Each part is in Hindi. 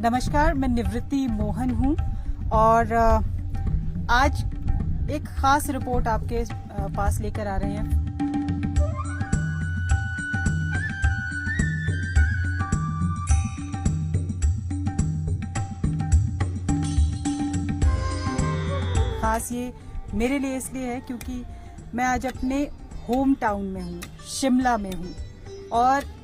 नमस्कार, मैं निवृत्ति मोहन हूँ और आज एक खास रिपोर्ट आपके पास लेकर आ रहे हैं। खास ये मेरे लिए इसलिए है क्योंकि मैं आज अपने होम टाउन में हूँ, शिमला में हूँ और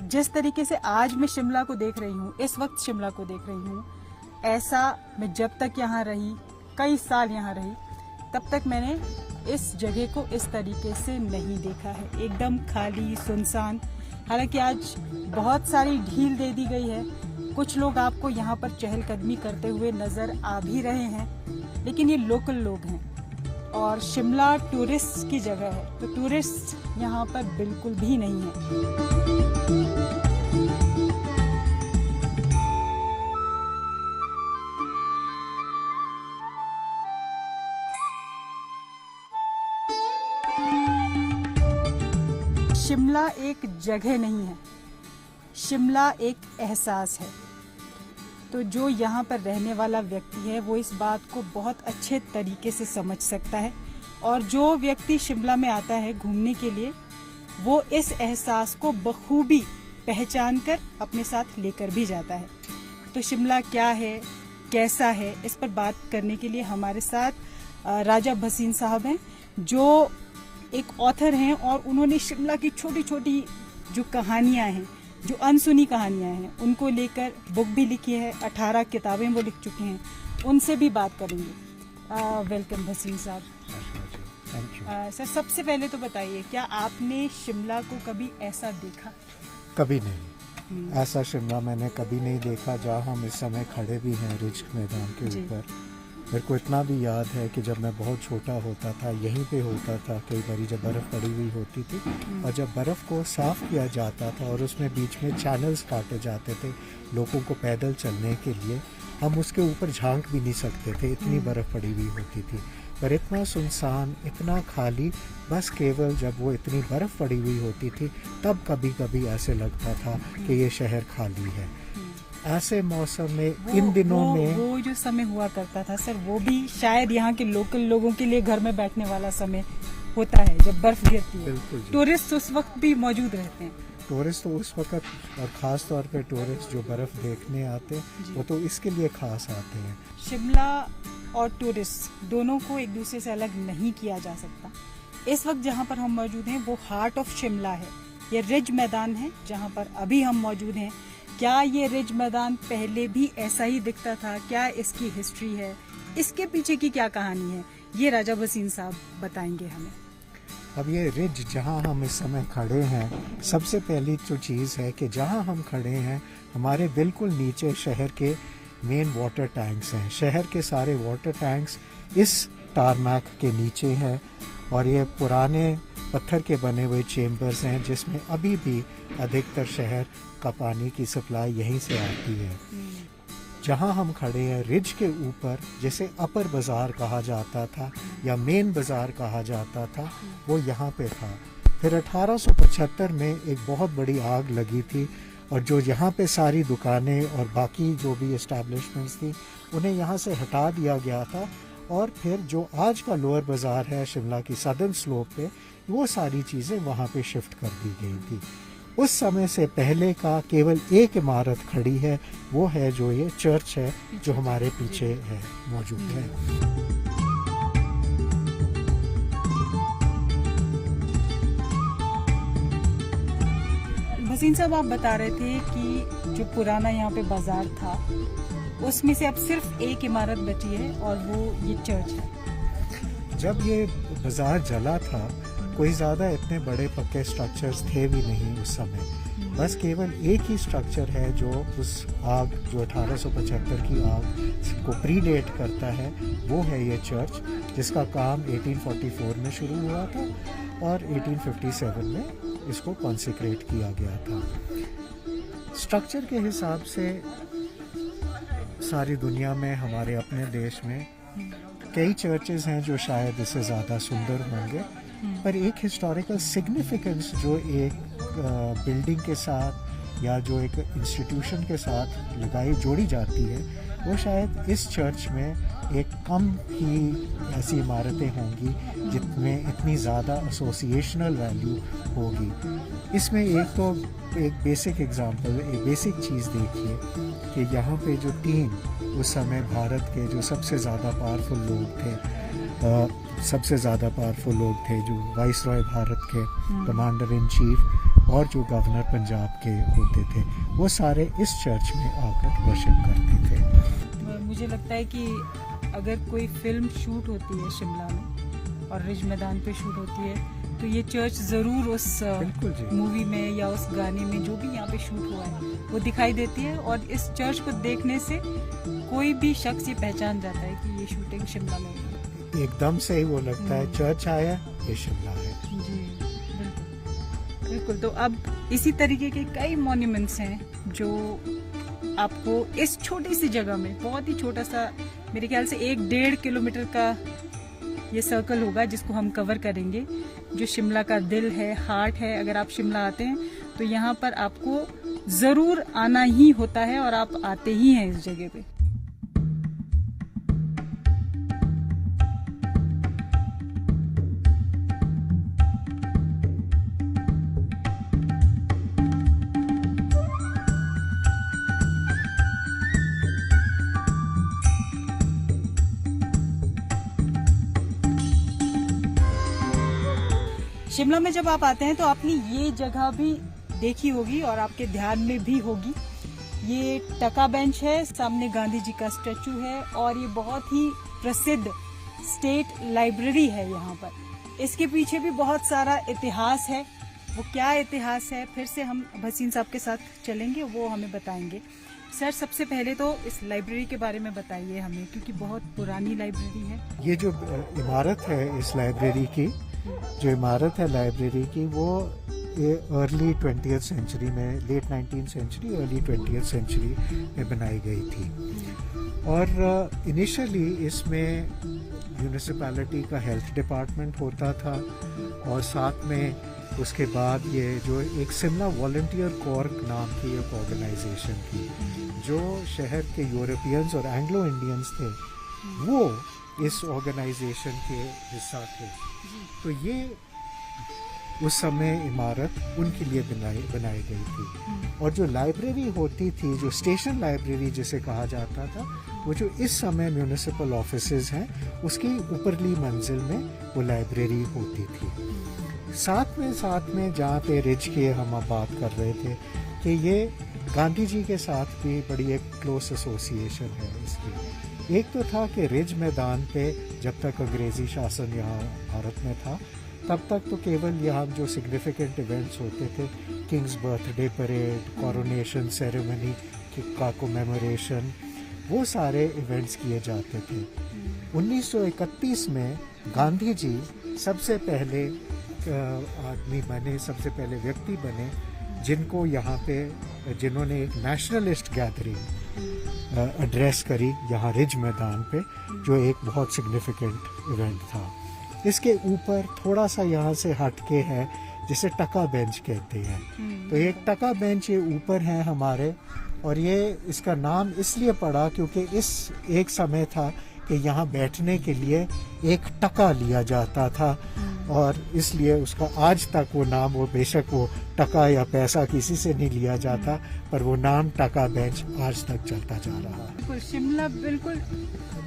जिस तरीके से आज मैं शिमला को देख रही हूँ, इस वक्त शिमला को देख रही हूँ, ऐसा मैं जब तक यहाँ रही, कई साल यहाँ रही, तब तक मैंने इस जगह को इस तरीके से नहीं देखा है। एकदम खाली, सुनसान। हालांकि आज बहुत सारी ढील दे दी गई है, कुछ लोग आपको यहाँ पर चहलकदमी करते हुए नजर आ भी रहे हैं, लेकिन ये लोकल लोग हैं और शिमला टूरिस्ट की जगह है, तो टूरिस्ट यहाँ पर बिल्कुल भी नहीं है। शिमला एक जगह नहीं है, शिमला एक एहसास है। तो जो यहाँ पर रहने वाला व्यक्ति है वो इस बात को बहुत अच्छे तरीके से समझ सकता है और जो व्यक्ति शिमला में आता है घूमने के लिए वो इस एहसास को बखूबी पहचान कर अपने साथ लेकर भी जाता है। तो शिमला क्या है, कैसा है, इस पर बात करने के लिए हमारे साथ राजा भसीन साहब हैं, जो एक ऑथर हैं और उन्होंने शिमला की छोटी छोटी जो कहानियाँ हैं, जो अनसुनी कहानियाँ हैं, उनको लेकर बुक भी लिखी है, 18 किताबें वो लिख चुके हैं। उनसे भी बात करेंगे। वेलकम भसीन साहब। सर, सबसे पहले तो बताइए, क्या आपने शिमला को कभी ऐसा देखा? कभी नहीं। ऐसा शिमला मैंने कभी नहीं देखा जहाँ हम इस समय खड़े भी हैं, रिज मैदान के ऊपर। मेरे को इतना भी याद है कि जब मैं बहुत छोटा होता था, यहीं पे होता था कई बारी जब बर्फ़ पड़ी हुई होती थी और जब बर्फ़ को साफ़ किया जाता था और उसमें बीच में चैनल्स काटे जाते थे लोगों को पैदल चलने के लिए, हम उसके ऊपर झांक भी नहीं सकते थे, इतनी बर्फ़ पड़ी हुई होती थी। पर इतना सुनसान, इतना खाली, बस केवल जब वो इतनी बर्फ़ पड़ी हुई होती थी तब कभी कभी ऐसे लगता था कि ये शहर खाली है। ऐसे मौसम में इन दिनों में वो जो समय हुआ करता था सर, वो भी शायद यहाँ के लोकल लोगों के लिए घर में बैठने वाला समय होता है जब बर्फ गिरती है। टूरिस्ट उस वक्त भी मौजूद रहते हैं। टूरिस्ट तो उस वक्त, और ख़ास तौर पे टूरिस्ट जो बर्फ़ देखने आते हैं वो तो इसके लिए खास आते हैं। शिमला और टूरिस्ट दोनों को एक दूसरे से अलग नहीं किया जा सकता। इस वक्त जहाँ पर हम मौजूद हैं वो हार्ट ऑफ शिमला है, ये रिज मैदान है जहाँ पर अभी हम मौजूद हैं। क्या ये रिज मैदान पहले भी ऐसा ही दिखता था? क्या इसकी हिस्ट्री है? इसके पीछे की क्या कहानी है? ये राजा भसीन साहब बताएंगे हमें। अब ये रिज जहाँ हम इस समय खड़े हैं, सबसे पहली जो चीज़ है कि जहाँ हम खड़े हैं हमारे बिल्कुल नीचे शहर के मेन वाटर टैंक्स हैं। शहर के सारे वाटर टैंक्स इस टारमैक के नीचे हैं और ये पुराने पत्थर के बने हुए चेम्बर्स हैं जिसमें अभी भी अधिकतर शहर का पानी की सप्लाई यहीं से आती है। जहाँ हम खड़े हैं रिज के ऊपर, जिसे अपर बाज़ार कहा जाता था या मेन बाज़ार कहा जाता था, वो यहाँ पे था। फिर 1875 में एक बहुत बड़ी आग लगी थी और जो यहाँ पे सारी दुकानें और बाकी जो भी एस्टैब्लिशमेंट्स थी उन्हें यहाँ से हटा दिया गया था और फिर जो आज का लोअर बाज़ार है शिमला की सदर्न स्लोप पे, वो सारी चीज़ें वहाँ पे शिफ्ट कर दी गई थी। उस समय से पहले का केवल एक इमारत खड़ी है, वो है जो ये चर्च है जो हमारे पीछे है मौजूद है। भसीन साहब, आप बता रहे थे कि जो पुराना यहाँ पे बाजार था उसमें से अब सिर्फ एक इमारत बची है और वो ये चर्च है। जब ये बाजार जला था कोई ज़्यादा इतने बड़े पक्के स्ट्रक्चर्स थे भी नहीं उस समय, बस केवल एक ही स्ट्रक्चर है जो उस आग, जो 1875 की आग को प्रीडेट करता है, वो है ये चर्च, जिसका काम 1844 में शुरू हुआ था और 1857 में इसको कॉन्सेक्रेट किया गया था। स्ट्रक्चर के हिसाब से सारी दुनिया में, हमारे अपने देश में कई चर्चेज हैं जो शायद इससे ज़्यादा सुंदर होंगे, पर एक हिस्टोरिकल सिग्निफिकेंस जो एक बिल्डिंग के साथ या जो एक इंस्टीट्यूशन के साथ जोड़ी जाती है, वो शायद इस चर्च में एक कम ही ऐसी इमारतें होंगी जिनमें इतनी ज़्यादा एसोसिएशनल वैल्यू होगी। इसमें एक बेसिक एग्जांपल, एक बेसिक चीज़ देखिए कि यहाँ पे जो 3 उस समय भारत के जो सबसे ज़्यादा पावरफुल लोग थे, जो वाइसरॉय भारत के कमांडर इन चीफ और जो गवर्नर पंजाब के होते थे, वो सारे इस चर्च में आकर वर्शिप करते थे। मुझे लगता है कि अगर कोई फिल्म शूट होती है शिमला में और रिज मैदान पे शूट होती है, तो ये चर्च ज़रूर उस मूवी में या उस गाने में जो भी यहाँ पे शूट हुआ है वो दिखाई देती है। और इस चर्च को देखने से कोई भी शख्स ये पहचान जाता है कि ये शूटिंग शिमला में हुई। एकदम से ही वो लगता है चर्च आया, ये शिमला है। जी बिल्कुल। तो अब इसी तरीके के कई मॉन्यूमेंट्स हैं जो आपको इस छोटी सी जगह में, बहुत ही छोटा सा, मेरे ख्याल से 1-1.5 किलोमीटर का ये सर्कल होगा जिसको हम कवर करेंगे, जो शिमला का दिल है, हार्ट है। अगर आप शिमला आते हैं तो यहाँ पर आपको ज़रूर आना ही होता है और आप आते ही हैं इस जगह पे। शिमला में जब आप आते हैं तो आपने ये जगह भी देखी होगी और आपके ध्यान में भी होगी। ये टका बेंच है, सामने गांधी जी का स्टैचू है और ये बहुत ही प्रसिद्ध स्टेट लाइब्रेरी है यहाँ पर। इसके पीछे भी बहुत सारा इतिहास है। वो क्या इतिहास है, फिर से हम भसीन साहब के साथ चलेंगे, वो हमें बताएंगे। सर, सबसे पहले तो इस लाइब्रेरी के बारे में बताइए हमें, क्योंकि बहुत पुरानी लाइब्रेरी है। ये जो इमारत है इस लाइब्रेरी की, वो अर्ली 20th सेंचुरी में, late 19th century early 20th century में बनाई गई थी। और इनिशियली इसमें म्यूनिसिपैलिटी का हेल्थ डिपार्टमेंट होता था और साथ में उसके बाद ये जो एक शिमला वॉलंटियर कोर नाम की एक ऑर्गेनाइजेशन थी, जो शहर के यूरोपियंस और एंग्लो इंडियंस थे, वो इस ऑर्गेनाइजेशन के हिस्सा थे। तो ये उस समय इमारत उनके लिए बनाई गई थी। और जो लाइब्रेरी होती थी, जो स्टेशन लाइब्रेरी जिसे कहा जाता था, वो जो इस समय म्यूनिसिपल ऑफिसेज हैं, उसकी ऊपरली मंजिल में वो लाइब्रेरी होती थी। साथ में जहाँ पे रिज के हम अब बात कर रहे थे कि ये गांधी जी के साथ भी बड़ी एक क्लोज एसोसिएशन है इसकी। एक तो था कि रिज मैदान पे जब तक अंग्रेज़ी शासन यहाँ भारत में था, तब तक तो केवल यहाँ जो सिग्निफिकेंट इवेंट्स होते थे, Kings birthday parade, coronation ceremony का कोमेमोरेशन, वो सारे इवेंट्स किए जाते थे। 1931 में गांधी जी सबसे पहले आदमी बने, सबसे पहले व्यक्ति बने जिनको यहाँ पे, जिन्होंने एक नेशनलिस्ट गैदरिंग एड्रेस करी यहाँ रिज मैदान पे, जो एक बहुत सिग्निफिकेंट इवेंट था। इसके ऊपर थोड़ा सा यहाँ से हटके है जिसे टका बेंच कहते हैं। तो एक टका बेंच ये ऊपर है हमारे, और ये इसका नाम इसलिए पड़ा क्योंकि इस एक समय था कि यहाँ बैठने के लिए एक टका लिया जाता था, और इसलिए उसका आज तक वो नाम, वो बेशक वो टका या पैसा किसी से नहीं लिया जाता, पर वो नाम टका बेंच आज तक चलता जा रहा है। शिमला बिल्कुल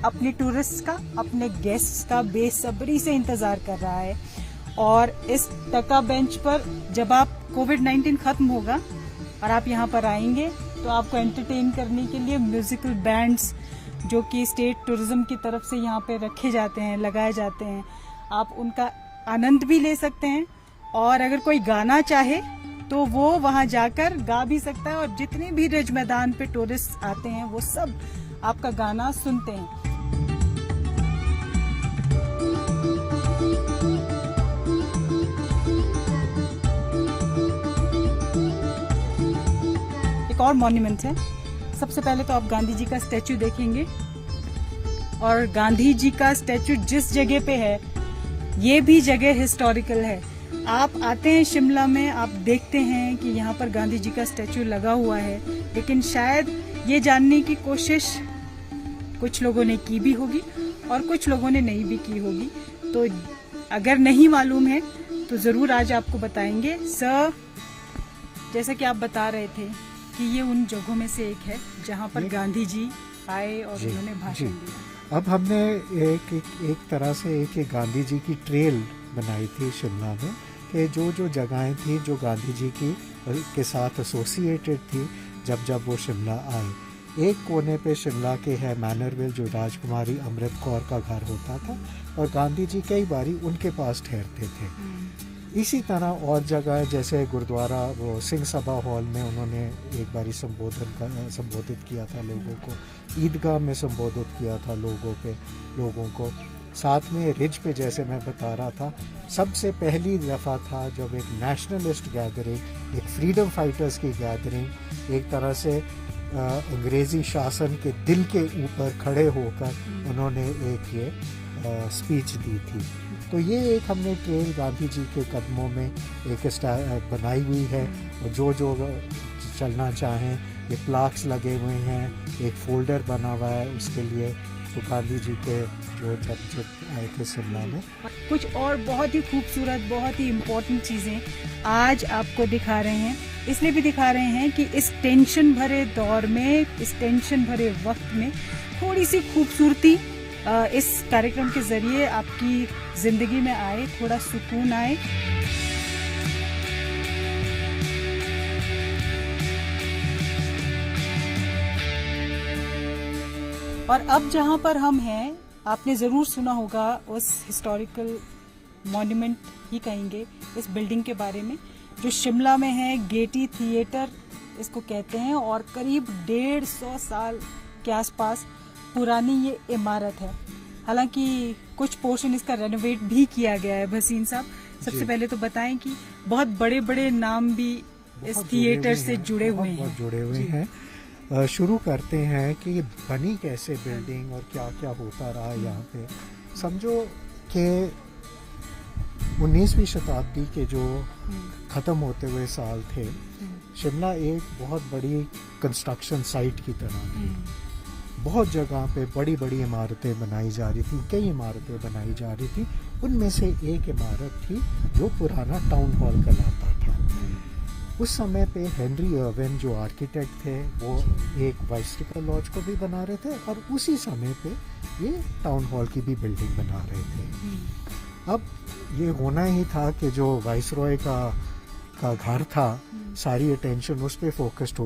अपने टूरिस्ट का, अपने गेस्ट्स का बेसब्री से इंतजार कर रहा है। और इस टका बेंच पर जब आप कोविड-19 खत्म होगा और आप यहाँ पर आएंगे तो आपको एंटरटेन करने के लिए म्यूजिकल बैंड्स जो कि स्टेट टूरिज्म की तरफ से यहाँ पे रखे जाते हैं, लगाए जाते हैं, आप उनका आनंद भी ले सकते हैं। और अगर कोई गाना चाहे तो वो वहाँ जाकर गा भी सकता है। और जितने भी रिज मैदान पे टूरिस्ट आते हैं वो सब आपका गाना सुनते हैं। एक और मॉन्यूमेंट है। सबसे पहले तो आप गांधी जी का स्टैचू देखेंगे, और गांधी जी का स्टैचू जिस जगह पे है, ये भी जगह हिस्टोरिकल है। आप आते हैं शिमला में, आप देखते हैं कि यहाँ पर गांधी जी का स्टैचू लगा हुआ है, लेकिन शायद ये जानने की कोशिश कुछ लोगों ने की भी होगी और कुछ लोगों ने नहीं भी की होगी। तो अगर नहीं मालूम है तो ज़रूर आज आपको बताएंगे। सर, जैसा कि आप बता रहे थे कि ये उन जगहों में से एक है जहाँ पर गांधी जी आए और उन्होंने भाषण दिया। अब हमने एक तरह से एक गांधी जी की ट्रेल बनाई थी शिमला में, कि जो जगहें थी जो गांधी जी की के साथ एसोसिएटेड थी जब वो शिमला आए। एक कोने पे शिमला के है मैनरविल, जो राजकुमारी अमृत कौर का घर होता था, और गांधी जी कई बारी उनके पास ठहरते थे। इसी तरह और जगह जैसे गुरुद्वारा वो सिंह सभा हॉल में उन्होंने एक बारी संबोधित किया था लोगों को, ईदगाह में संबोधित किया था लोगों को। साथ में रिज पे, जैसे मैं बता रहा था, सबसे पहली दफ़ा था जब एक नेशनलिस्ट गैदरिंग, एक फ्रीडम फाइटर्स की गैदरिंग, एक तरह से अंग्रेज़ी शासन के दिल के ऊपर खड़े होकर उन्होंने एक ये स्पीच दी थी। तो ये एक हमने ट्रेल गांधी जी के कदमों में एक बनाई हुई है, और जो चलना चाहें, ये प्लाक्स लगे हुए हैं, एक फोल्डर बना हुआ है उसके लिए, तो गांधी जी के जब आए थे शिमला में। कुछ और बहुत ही खूबसूरत, बहुत ही इम्पोर्टेंट चीज़ें आज आपको दिखा रहे हैं। इसलिए भी दिखा रहे हैं कि इस टेंशन भरे दौर में, इस टेंशन भरे वक्त में थोड़ी सी खूबसूरती इस कार्यक्रम के जरिए आपकी जिंदगी में आए, थोड़ा सुकून आए। और अब जहाँ पर हम हैं, आपने ज़रूर सुना होगा उस हिस्टोरिकल मॉन्यूमेंट ही कहेंगे इस बिल्डिंग के बारे में, जो शिमला में है। गेटी थिएटर इसको कहते हैं, और करीब 150 साल के आसपास पुरानी ये इमारत है। हालांकि कुछ पोर्शन इसका रेनोवेट भी किया गया है। भसीन साहब, सबसे पहले तो बताएं कि बहुत बड़े बड़े नाम भी इस थिएटर से जुड़े हुए हैं। शुरू करते हैं कि बनी कैसे बिल्डिंग और क्या क्या होता रहा यहाँ पे। समझो कि 19वीं शताब्दी के जो ख़त्म होते हुए साल थे, शिमला एक बहुत बड़ी कंस्ट्रक्शन साइट की तरह थी। बहुत जगह पे बड़ी बड़ी इमारतें बनाई जा रही थी, कई इमारतें बनाई जा रही थी। उनमें से एक इमारत थी जो पुराना टाउन हॉल कहलाता था। उस समय पे हेनरी अर्विन जो आर्किटेक्ट थे, वो एक वाइसरॉय लॉज को भी बना रहे थे, और उसी समय पे ये टाउन हॉल की भी बिल्डिंग बना रहे थे। अब ये होना ही था कि जो वाइसरॉय का घर था, सारी अटेंशन उस पर फोकस्ड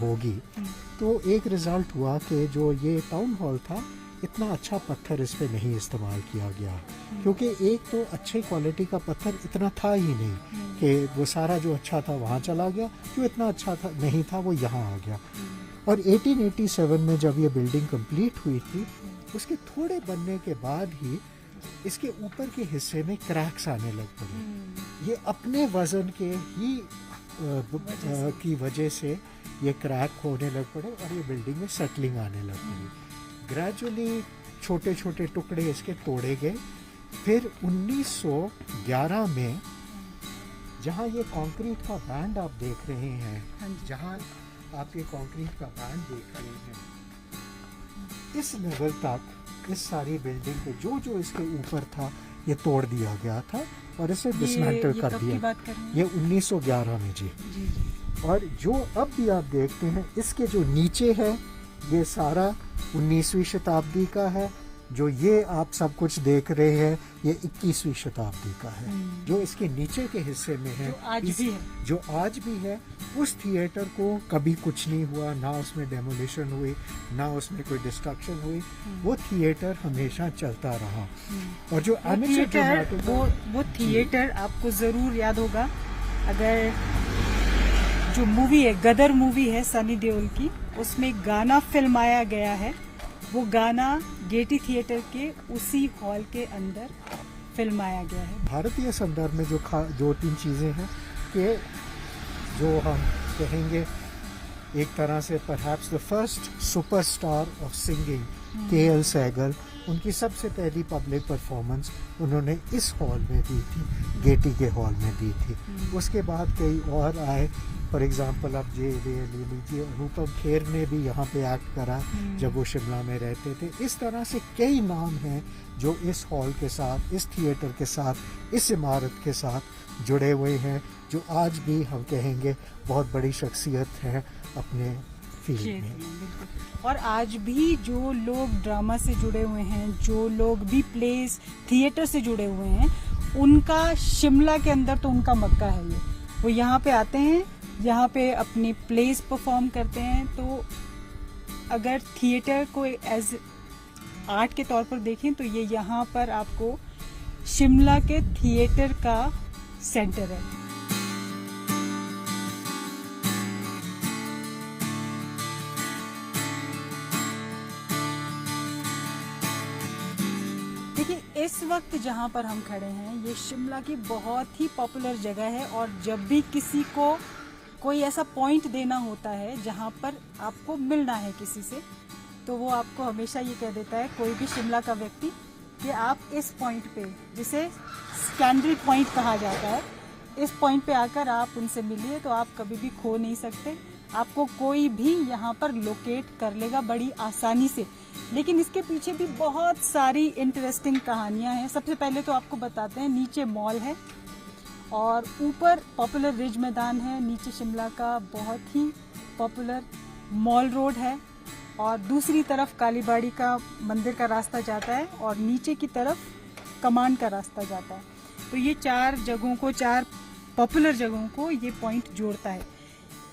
होगी। तो एक रिज़ल्ट हुआ कि जो ये टाउन हॉल था, इतना अच्छा पत्थर इस पे नहीं इस्तेमाल किया गया, क्योंकि एक तो अच्छी क्वालिटी का पत्थर इतना था ही नहीं कि वो सारा जो अच्छा था वहाँ चला गया, जो इतना अच्छा था नहीं था वो यहाँ आ गया। और 1887 में जब ये बिल्डिंग कंप्लीट हुई थी, उसके थोड़े बनने के बाद ही इसके ऊपर के हिस्से में क्रैक्स आने लग पड़े। ये अपने वजन के ही की वजह से ये क्रैक होने लग पड़े और ये बिल्डिंग में सेटलिंग आने लग पड़ी। ग्रेजुअली छोटे छोटे टुकड़े इसके तोड़े गए। फिर 1911 में जहाँ ये कंक्रीट का बैंड आप देख रहे हैं, जहाँ आप ये कंक्रीट का बैंड देख रहे हैं, इस लेवल तक इस सारी बिल्डिंग पे जो इसके ऊपर था ये तोड़ दिया गया था और इसे डिसमेंटल कर दिया। ये 1911 में जी। और जो अब भी आप देखते हैं इसके जो नीचे है ये सारा 19वीं शताब्दी का है। जो ये आप सब कुछ देख रहे हैं ये 21वीं शताब्दी का है। जो इसके नीचे के हिस्से में है जो आज भी है उस थिएटर को कभी कुछ नहीं हुआ, ना उसमें डेमोलिशन हुई, ना उसमें कोई डिस्ट्रक्शन हुई। वो थिएटर हमेशा चलता रहा। और जो वो थिएटर आपको जरूर याद होगा, अगर जो मूवी है गदर मूवी है सनी देओल की, उसमें गाना फिल्माया गया है। वो गाना गेटी थिएटर के उसी हॉल के अंदर फिल्माया गया है। भारतीय संदर्भ में जो 2-3 चीज़ें हैं कि जो हम कहेंगे एक तरह से perhaps the first superstar of singing K L. Saigal, उनकी सबसे पहली पब्लिक परफॉर्मेंस उन्होंने इस हॉल में दी थी, गेटी के हॉल में दी थी। उसके बाद कई और आए, फॉर एग्जांपल आप ले लीजिए, अनुपम खेर ने भी यहाँ पे एक्ट करा जब वो शिमला में रहते थे। इस तरह से कई नाम हैं जो इस हॉल के साथ, इस थिएटर के साथ, इस इमारत के साथ जुड़े हुए हैं, जो आज भी हम कहेंगे बहुत बड़ी शख्सियत है अपने फील्ड में। और आज भी जो लोग ड्रामा से जुड़े हुए हैं, जो लोग भी प्लेस थिएटर से जुड़े हुए हैं, उनका शिमला के अंदर तो उनका मक्का है ये। वो यहाँ पे आते हैं, यहाँ पे अपनी प्लेस परफॉर्म करते हैं। तो अगर थिएटर को एज आर्ट के तौर पर देखें तो ये यहाँ पर आपको शिमला के थिएटर का सेंटर है। देखिए, इस वक्त जहाँ पर हम खड़े हैं ये शिमला की बहुत ही पॉपुलर जगह है, और जब भी किसी को कोई ऐसा पॉइंट देना होता है जहाँ पर आपको मिलना है किसी से, तो वो आपको हमेशा ये कह देता है, कोई भी शिमला का व्यक्ति, कि आप इस पॉइंट पे, जिसे स्कैंडल पॉइंट कहा जाता है, इस पॉइंट पे आकर आप उनसे मिलिए तो आप कभी भी खो नहीं सकते। आपको कोई भी यहाँ पर लोकेट कर लेगा बड़ी आसानी से। लेकिन इसके पीछे भी बहुत सारी इंटरेस्टिंग कहानियाँ हैं। सबसे पहले तो आपको बताते हैं, नीचे मॉल है और ऊपर पॉपुलर रिज मैदान है। नीचे शिमला का बहुत ही पॉपुलर मॉल रोड है, और दूसरी तरफ कालीबाड़ी का मंदिर का रास्ता जाता है, और नीचे की तरफ कमांड का रास्ता जाता है। तो ये चार जगहों को, चार पॉपुलर जगहों को ये पॉइंट जोड़ता है।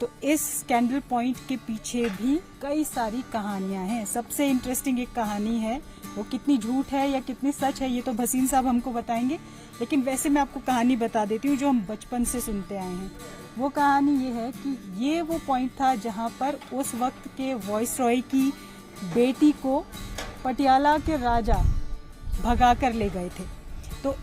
तो इस स्कैंडल पॉइंट के पीछे भी कई सारी कहानियां हैं। सबसे इंटरेस्टिंग एक कहानी है, वो कितनी झूठ है या कितनी सच है ये तो भसीन साहब हमको बताएंगे, लेकिन वैसे मैं आपको कहानी बता देती हूँ जो हम बचपन से सुनते आए हैं। वो कहानी ये है कि ये वो पॉइंट था जहाँ पर उस वक्त के वाइसरॉय की बेटी को पटियाला के राजा भगा कर ले गए थे। तो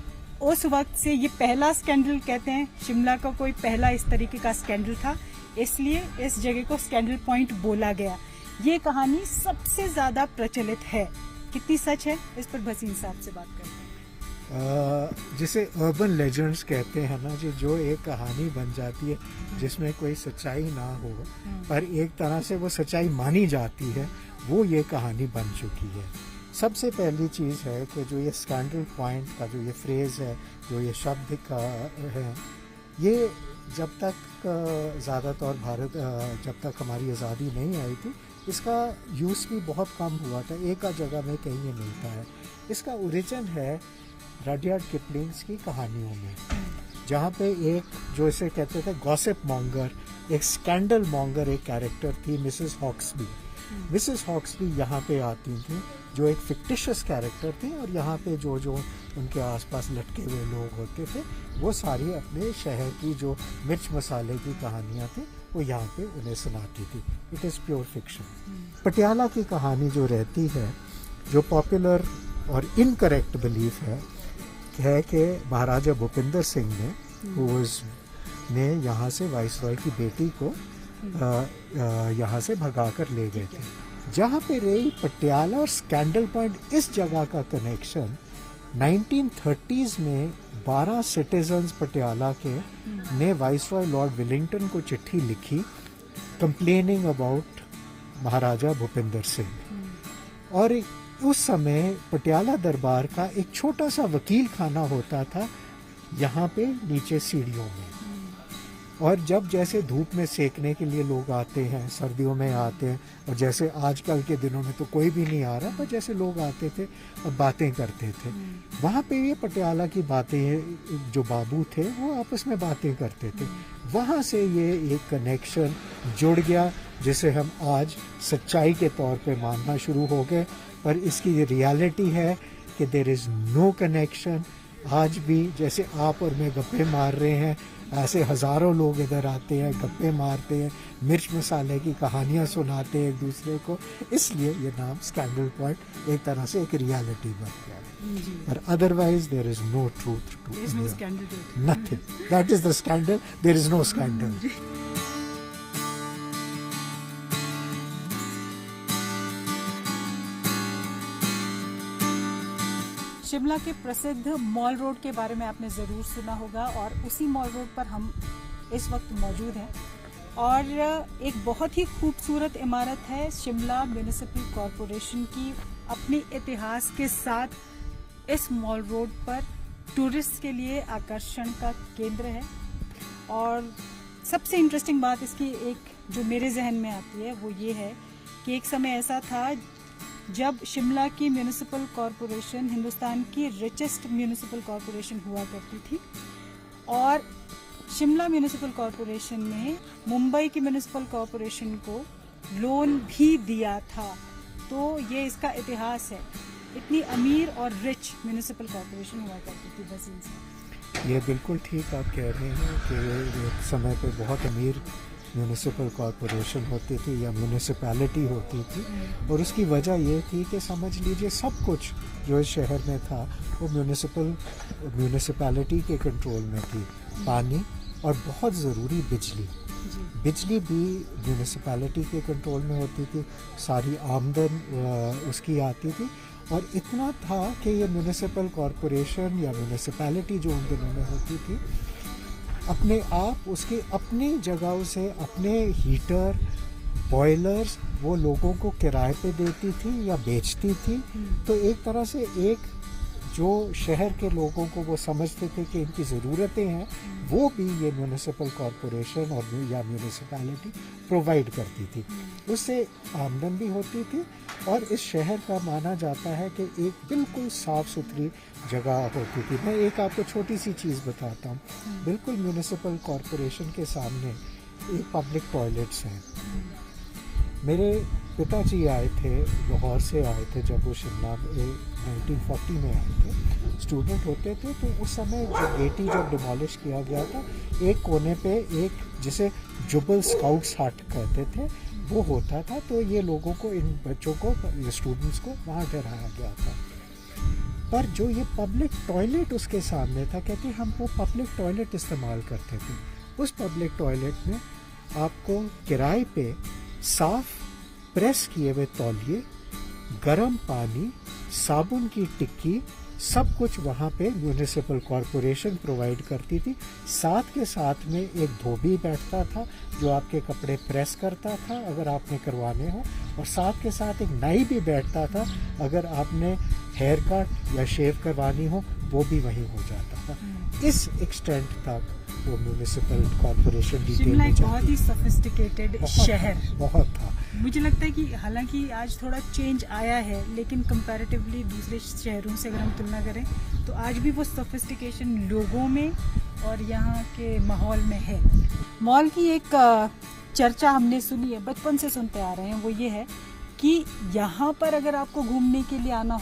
उस वक्त से ये पहला स्कैंडल, कहते हैं शिमला का कोई पहला इस तरीके का स्कैंडल था, इसलिए इस जगह को स्कैंडल पॉइंट बोला गया। ये कहानी सबसे ज्यादा प्रचलित है। कितनी सच है इस पर भसीन साहब से बात करते हैं। जिसे अर्बन लेजेंड्स कहते हैं ना जी, जो एक कहानी बन जाती है जिसमें कोई सच्चाई ना हो पर एक तरह से वो सच्चाई मानी जाती है, वो ये कहानी बन चुकी है। सबसे पहली चीज़ है कि जो ये स्कैंडल पॉइंट का जो ये फ्रेज़ है, जो ये शब्द का है, ये जब तक ज़्यादातर भारत, जब तक हमारी आज़ादी नहीं आई थी, इसका यूज़ भी बहुत कम हुआ था, एक जगह में कहीं ये मिलता है। इसका ओरिजिन है रडियार्ड किपलिंग्स की कहानियों में, जहाँ पे एक, जो इसे कहते थे गॉसिप मॉन्गर, एक स्कैंडल मॉन्गर एक कैरेक्टर थी, मिसेस हॉक्सबी। मिसेस हॉक्सबी यहाँ पे आती थी, जो एक फिक्टिशियस कैरेक्टर थी, और यहाँ पे जो जो उनके आसपास लटके हुए लोग होते थे, वो सारी अपने शहर की जो मिर्च मसाले की कहानियाँ थी वो यहाँ पे उन्हें सुनाती थी। It is pure fiction. Patiala की कहानी जो रहती है, जो पॉपुलर और इनकरेक्ट बिलीफ है कि महाराजा भूपिंदर सिंह ने यहाँ से वाइसरॉय की बेटी को यहाँ से भगा कर ले गए थे। जहाँ पे रही पटियाला और स्कैंडल पॉइंट, इस जगह का कनेक्शन 1930s में 12 सिटीजन्स पटियाला के ने वाइसरॉय लॉर्ड विलिंगटन को चिट्ठी लिखी कंप्लेनिंग अबाउट महाराजा भूपिंदर सिंह। और उस समय पटियाला दरबार का एक छोटा सा वकील खाना होता था यहाँ पे नीचे सीढ़ियों में, और जब जैसे धूप में सेकने के लिए लोग आते हैं, सर्दियों में आते हैं, और जैसे आजकल के दिनों में तो कोई भी नहीं आ रहा, पर जैसे लोग आते थे और बातें करते थे, वहाँ पे ये पटियाला की बातें, जो बाबू थे वो आपस में बातें करते थे। वहाँ से ये एक कनेक्शन जुड़ गया, जिसे हम आज सच्चाई के तौर पे मानना शुरू हो गए, पर इसकी रियलिटी है कि देयर इज़ नो कनेक्शन। आज भी जैसे आप और मैं गप्पे मार रहे हैं, ऐसे हज़ारों लोग इधर आते हैं, गप्पे मारते हैं, मिर्च मसाले की कहानियाँ सुनाते हैं एक दूसरे को, इसलिए ये नाम स्कैंडल पॉइंट एक तरह से एक रियलिटी बन गया है। पर otherwise there is no truth to nothing. That is the scandal, there is no scandal. Shimla के प्रसिद्ध मॉल रोड के बारे में आपने ज़रूर सुना होगा और उसी मॉल रोड पर हम इस वक्त मौजूद हैं और एक बहुत ही खूबसूरत इमारत है शिमला म्यूनिसिपल कॉरपोरेशन की। अपने इतिहास के साथ इस मॉल रोड पर टूरिस्ट के लिए आकर्षण का केंद्र है और सबसे इंटरेस्टिंग बात इसकी एक जो मेरे जहन में आती है वो ये है कि एक समय ऐसा था जब शिमला की म्यूनिसिपल कॉरपोरेशन हिंदुस्तान की रिचेस्ट म्यूनिसिपल कॉरपोरेशन हुआ करती थी और शिमला म्यूनिसिपल कॉरपोरेशन ने मुंबई की म्यूनिसिपल कॉरपोरेशन को लोन भी दिया था। तो ये इसका इतिहास है, इतनी अमीर और रिच म्यूनिसिपल कॉरपोरेशन हुआ करती थी बसीन से। ये बिल्कुल ठीक आप कह रहे हैं कि एक समय पे बहुत अमीर म्यूनिसिपल कॉरपोरेशन होती थी या म्यूनिसिपैलिटी होती थी और उसकी वजह ये थी कि समझ लीजिए सब कुछ जो इस शहर में था वो म्यूनिसिपैलिटी के कंट्रोल में थी। पानी और बहुत ज़रूरी बिजली भी म्यूनिसिपैलिटी के कंट्रोल में होती थी, सारी आमदन उसकी आती थी और इतना था कि ये म्यूनिसिपल कॉरपोरेशन या म्यूनिसिपैलिटी जो उन दिनों में होती थी अपने आप उसके अपनी जगहों से अपने हीटर बॉयलर्स वो लोगों को किराए पे देती थी या बेचती थी। तो एक तरह से एक जो शहर के लोगों को वो समझते थे कि इनकी ज़रूरतें हैं वो भी ये म्यूनिसिपल कॉरपोरेशन और या म्यूनिसिपैलिटी प्रोवाइड करती थी। उससे आमदन भी होती थी और इस शहर का माना जाता है कि एक बिल्कुल साफ़ सुथरी जगह होती थी। मैं एक आपको छोटी सी चीज़ बताता हूँ। बिल्कुल म्यूनिसिपल कॉरपोरेशन के सामने एक पब्लिक टॉयलेट्स हैं। मेरे पिताजी आए थे, लाहौर से आए थे जब वो शिमला में 1940 में आए थे, स्टूडेंट होते थे। तो उस समय जो गेटी जब डिमोलिश किया गया था एक कोने पे एक जिसे जुबल स्काउट्स हट कहते थे वो होता था। तो ये लोगों को इन बच्चों को स्टूडेंट्स को वहाँ ठहराया गया था। पर जो ये पब्लिक टॉयलेट उसके सामने था, कहते हम वो पब्लिक टॉयलेट इस्तेमाल करते थे। उस पब्लिक टॉयलेट में आपको किराए पे साफ प्रेस किए हुए तौलिए, गर्म पानी, साबुन की टिक्की सब कुछ वहाँ पे म्यूनिसिपल कॉरपोरेशन प्रोवाइड करती थी। साथ के साथ में एक धोबी बैठता था जो आपके कपड़े प्रेस करता था अगर आपने करवाने हो और साथ के साथ एक नाई भी बैठता था अगर आपने हेयर कट या शेव करवानी हो वो भी वहीं हो जाता था। इस एक्सटेंट तक वो म्यूनिसिपल कॉरपोरेशन शिमला एक बहुत ही सोफिस्टिकेटेड शहर बहुत था। मुझे लगता है कि हालांकि आज थोड़ा चेंज आया है लेकिन कंपैरेटिवली दूसरे शहरों से अगर हम तुलना करें तो आज भी वो सोफिस्टिकेशन लोगों में और यहाँ के माहौल में है। मॉल की एक चर्चा हमने सुनी है, बचपन से सुनते आ रहे हैं, वो ये है कि यहाँ पर अगर आपको घूमने के लिए आना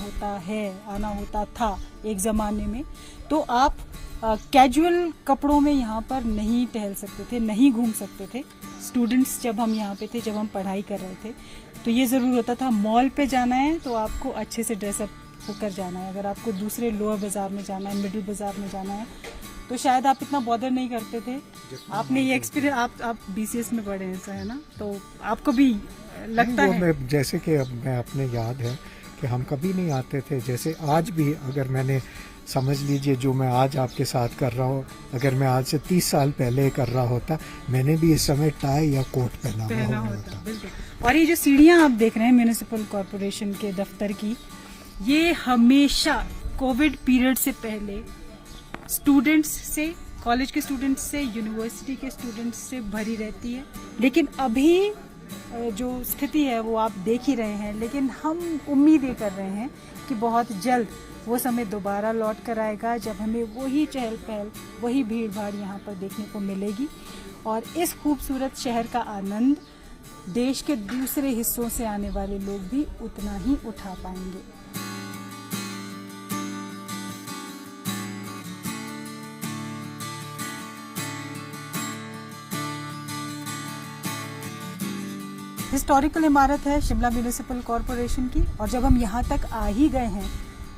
होता था एक ज़माने में तो आप कैजुअल कपड़ों में यहाँ पर नहीं टहल सकते थे, नहीं घूम सकते थे। स्टूडेंट्स जब हम यहाँ पे थे, जब हम पढ़ाई कर रहे थे तो ये ज़रूर होता था मॉल पे जाना है तो आपको अच्छे से ड्रेसअप होकर जाना है। अगर आपको दूसरे लोअर बाज़ार में जाना है, मिडिल बाज़ार में जाना है तो शायद आप इतना बॉदर नहीं करते थे। आपने ये एक्सपीरियंस, आप BCS में पढ़े हैं ऐसा है ना, तो आपको भी लगता है जैसे कि मैं अपने याद है कि हम कभी नहीं आते थे। जैसे आज भी अगर मैंने समझ लीजिए जो मैं आज आपके साथ कर रहा हूँ अगर मैं आज से 30 साल पहले कर रहा होता मैंने भी इस समय टाई या कोट पहना हुआ होता। और ये जो सीढ़ियाँ आप देख रहे हैं म्यूनिसिपल कॉरपोरेशन के दफ्तर की, ये हमेशा कोविड पीरियड से पहले स्टूडेंट्स से, कॉलेज के स्टूडेंट्स से, यूनिवर्सिटी के स्टूडेंट्स से भरी रहती है। लेकिन अभी जो स्थिति है वो आप देख ही रहे हैं, लेकिन हम उम्मीद ये कर रहे हैं कि बहुत जल्द वो समय दोबारा लौट कर आएगा जब हमें वही चहल पहल, वही भीड़ भाड़ यहाँ पर देखने को मिलेगी और इस खूबसूरत शहर का आनंद देश के दूसरे हिस्सों से आने वाले लोग भी उतना ही उठा पाएंगे। हिस्टोरिकल इमारत है शिमला म्यूनिसिपल कॉरपोरेशन की और जब हम यहाँ तक आ ही गए हैं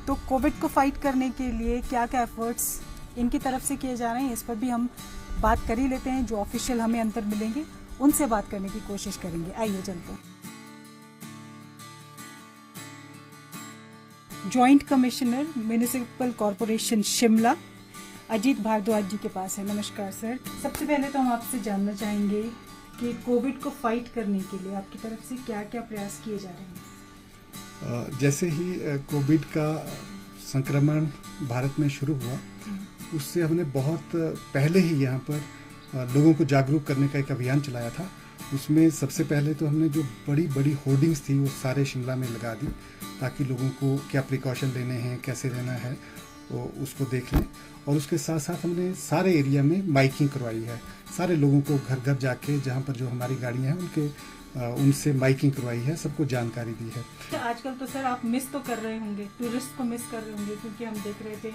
तो कोविड को फाइट करने के लिए क्या क्या एफर्ट्स इनकी तरफ से किए जा रहे हैं इस पर भी हम बात कर ही लेते हैं। जो ऑफिशियल हमें अंदर मिलेंगे उनसे बात करने की कोशिश करेंगे। आइए चलते हैं। Joint commissioner municipal corporation Shimla Ajit Bhardwaj ji के पास है। नमस्कार सर। सबसे पहले तो हम आपसे जानना चाहेंगे कि कोविड को फाइट करने के लिए आपकी तरफ से क्या क्या प्रयास किए जा रहे हैं? जैसे ही कोविड का संक्रमण भारत में शुरू हुआ, उससे हमने बहुत पहले ही यहाँ पर लोगों को जागरूक करने का एक अभियान चलाया था। उसमें सबसे पहले तो हमने जो बड़ी बड़ी होर्डिंग्स थी वो सारे शिमला में लगा दी, ताकि लोगों को क्या प्रिकॉशन लेने हैं, कैसे रहना है, वो उसको देख लें। और उसके साथ साथ हमने सारे एरिया में माइकिंग करवाई है। सारे लोगों को घर घर जाके, जहाँ पर जो हमारी गाड़ियाँ हैं उनसे माइकिंग करवाई है, सबको जानकारी दी है। तो आजकल तो सर आप मिस तो कर रहे होंगे, टूरिस्ट को मिस कर रहे होंगे, क्योंकि हम देख रहे थे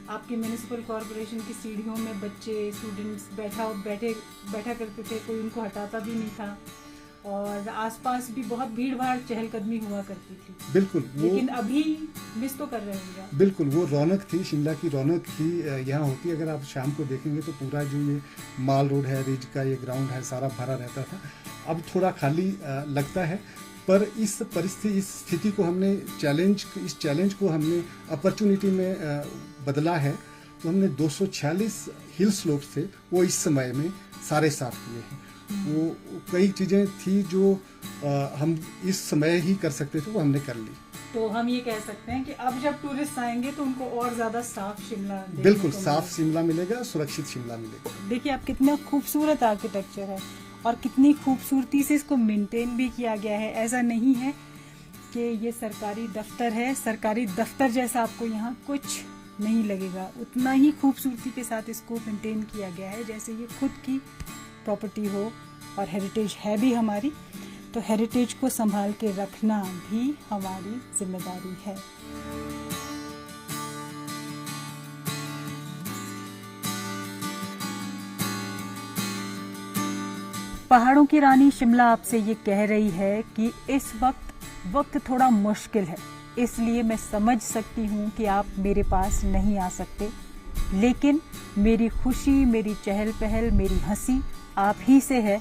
आपके म्युनिसिपल कॉरपोरेशन की सीढ़ियों में बच्चे स्टूडेंट्स बैठा करते थे, कोई उनको हटाता भी नहीं था, और आसपास भी बहुत भीड़ भाड़ चहलकदमी हुआ करती थी। बिल्कुल, लेकिन अभी मिस तो कर रहे होंगे। बिल्कुल, वो रौनक थी, शिमला की रौनक ही यहाँ होती है। अगर आप शाम को देखेंगे तो पूरा जो ये माल रोड है, रिज का ये ग्राउंड है, सारा भरा रहता था। अब थोड़ा खाली लगता है, पर इस स्थिति को हमने इस चैलेंज को हमने अपॉर्चुनिटी में बदला है। तो हमने 246 हिल स्लोप्स थे, वो इस समय में सारे साफ किए हैं। वो कई चीज़ें थी जो हम इस समय ही कर सकते थे, वो हमने कर ली। तो हम ये कह सकते हैं कि अब जब टूरिस्ट आएंगे तो उनको और ज्यादा साफ शिमला, बिल्कुल साफ शिमला मिलेगा, सुरक्षित शिमला मिलेगा। देखिए आप, कितना खूबसूरत आर्किटेक्चर है और कितनी खूबसूरती से इसको मेंटेन भी किया गया है। ऐसा नहीं है कि ये सरकारी दफ्तर है, सरकारी दफ्तर जैसा आपको यहाँ कुछ नहीं लगेगा। उतना ही खूबसूरती के साथ इसको मेंटेन किया गया है जैसे ये खुद की प्रॉपर्टी हो, और हेरिटेज है भी हमारी, तो हेरिटेज को संभाल के रखना भी हमारी जिम्मेदारी है। पहाड़ों की रानी शिमला आपसे ये कह रही है कि इस वक्त थोड़ा मुश्किल है, इसलिए मैं समझ सकती हूँ कि आप मेरे पास नहीं आ सकते, लेकिन मेरी खुशी, मेरी चहल पहल, मेरी हंसी आप ही से है,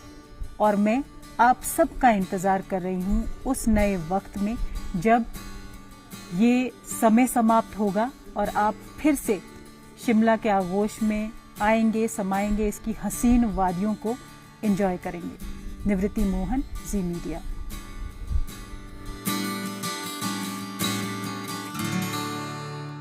और मैं आप सबका इंतज़ार कर रही हूँ उस नए वक्त में जब ये समय समाप्त होगा और आप फिर से शिमला के आगोश में आएंगे, समाएंगे, इसकी हसीन वादियों को एंजॉय करेंगे। निवृत्ति मोहन, जी मीडिया।